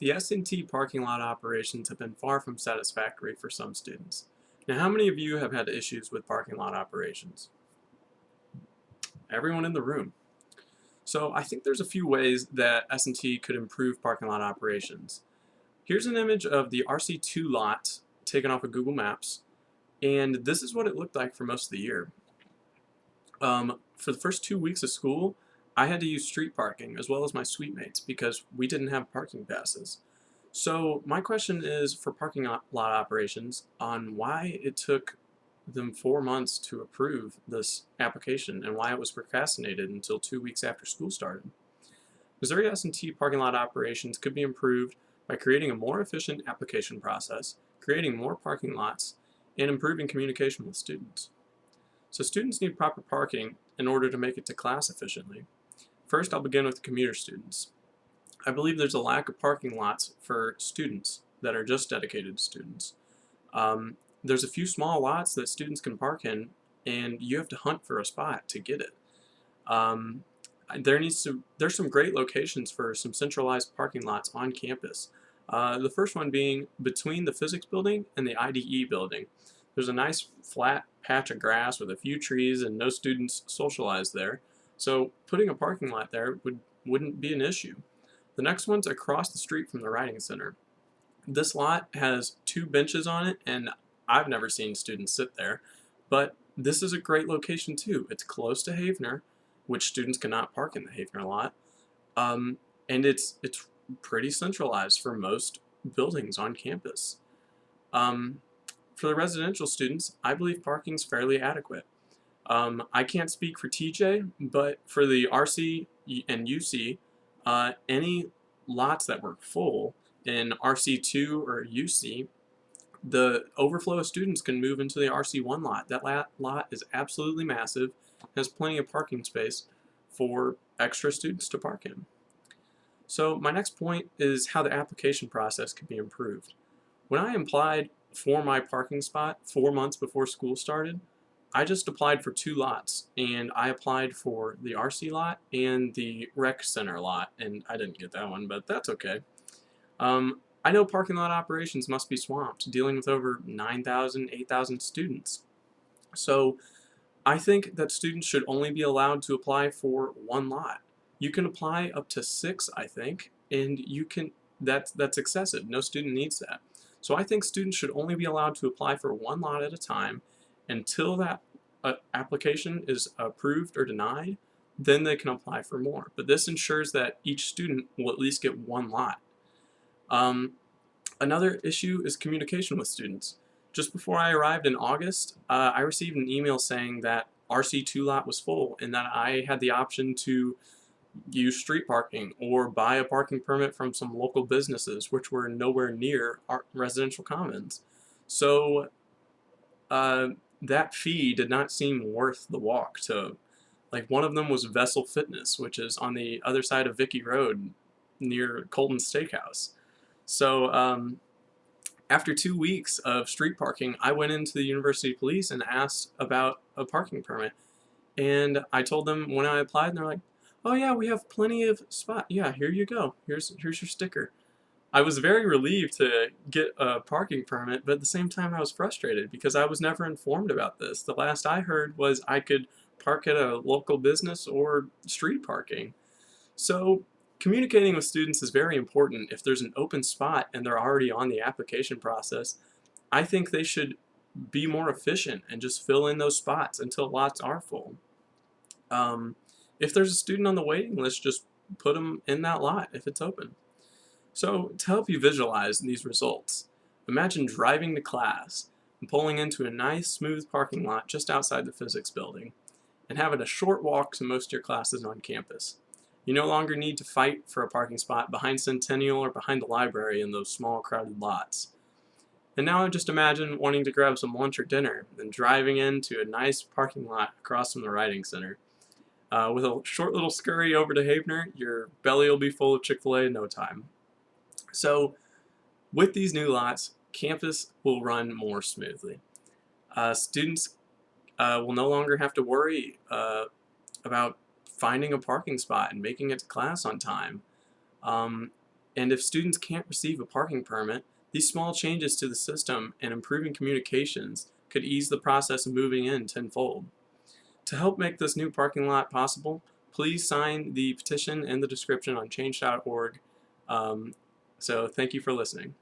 The S&T parking lot operations have been far from satisfactory for some students. Now, how many of you have had issues with parking lot operations? Everyone in the room. So I think there's a few ways that S&T could improve parking lot operations. Here's an image of the RC2 lot taken off of Google Maps, and this is what it looked like for most of the year. For the first 2 weeks of school, I had to use street parking as well as my suite mates because we didn't have parking passes. So my question is for parking lot operations on why it took them 4 months to approve this application and why it was procrastinated until 2 weeks after school started. Missouri S&T parking lot operations could be improved by creating a more efficient application process, creating more parking lots, and improving communication with students. So students need proper parking in order to make it to class efficiently. First, I'll begin with commuter students. I believe there's a lack of parking lots for students that are just dedicated to students. There's a few small lots that students can park in, and you have to hunt for a spot to get it. Um, there's some great locations for some centralized parking lots on campus. The first one being between the physics building and the IDE building. There's a nice flat patch of grass with a few trees and no students socialize there. So putting a parking lot there wouldn't be an issue. The next one's across the street from the Writing Center. This lot has 2 benches on it, and I've never seen students sit there, but this is a great location too. It's close to Havener, which students cannot park in the Havener lot, and it's pretty centralized for most buildings on campus. For the residential students, I believe parking's fairly adequate. I can't speak for TJ, but for the RC and UC, any lots that were full in RC2 or UC, the overflow of students can move into the RC1 lot. That lot is absolutely massive, has plenty of parking space for extra students to park in. So my next point is how the application process could be improved. When I applied for my parking spot 4 months before school started, I just applied for 2 lots, and I applied for the RC lot and the rec center lot, and I didn't get that one, but that's okay. I know parking lot operations must be swamped, dealing with over 9,000, 8,000 students. So I think that students should only be allowed to apply for 1 lot. You can apply up to 6, I think, and that's excessive. No student needs that. So I think students should only be allowed to apply for 1 lot at a time until that application is approved or denied. Then they can apply for more. But this ensures that each student will at least get 1 lot. Another issue is communication with students. Just before I arrived in August, I received an email saying that RC2 lot was full and that I had the option to use street parking or buy a parking permit from some local businesses which were nowhere near our residential commons. So that fee did not seem worth the walk to, like, one of them was Vessel Fitness, which is on the other side of Vicky Road near Colton Steakhouse. So after 2 weeks of street parking, I went into the University Police and asked about a parking permit. And I told them when I applied, and they're like, "Oh yeah, we have plenty of spot. Yeah, here you go. Here's your sticker." I was very relieved to get a parking permit, but at the same time I was frustrated because I was never informed about this. The last I heard was I could park at a local business or street parking. So communicating with students is very important. If there's an open spot and they're already on the application process, I think they should be more efficient and just fill in those spots until lots are full. If there's a student on the waiting list, just put them in that lot if it's open. So to help you visualize these results, imagine driving to class and pulling into a nice smooth parking lot just outside the physics building and having a short walk to most of your classes on campus. You no longer need to fight for a parking spot behind Centennial or behind the library in those small crowded lots. And now just imagine wanting to grab some lunch or dinner and driving into a nice parking lot across from the Writing Center. With a short little scurry over to Havener, your belly will be full of Chick-fil-A in no time. So with these new lots, campus will run more smoothly. Students will no longer have to worry about finding a parking spot and making it to class on time. And if students can't receive a parking permit, these small changes to the system and improving communications could ease the process of moving in tenfold. To help make this new parking lot possible, please sign the petition in the description on change.org. So thank you for listening.